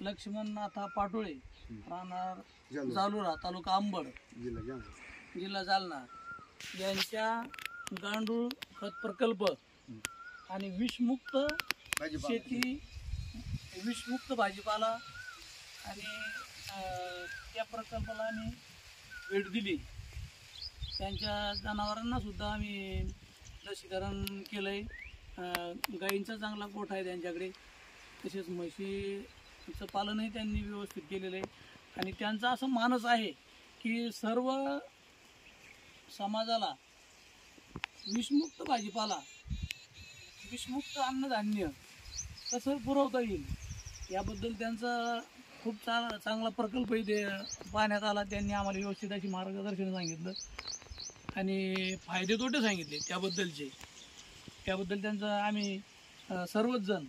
लक्ष्मणनाथा पाटोळे, राहणार जालुरा, तालुका अंबड, जिल्हा जालना, यांच्या गांडूळ खत प्रकल्प आणि विषमुक्त शेती, विषमुक्त भाजीपाला आणि त्या प्रकल्पाला आम्ही भेट दिली. त्यांच्या जनावरांना सुद्धा आम्ही लसीकरण केलं आहे. गायींचा चांगला गोठा आहे त्यांच्याकडे, तसेच म्हशीचं पालनही त्यांनी व्यवस्थित केलेलं आहे. आणि त्यांचा असं मानस आहे की सर्व समाजाला विषमुक्त भाजीपाला, विषमुक्त अन्नधान्य कसं पुरवता येईल याबद्दल त्यांचा खूप चांगला प्रकल्प इथे पाहण्यात आला. त्यांनी आम्हाला व्यवस्थित अशी मार्गदर्शन सांगितलं आणि फायदे तोटे सांगितले त्याबद्दल त्यांचं आम्ही सर्वच जण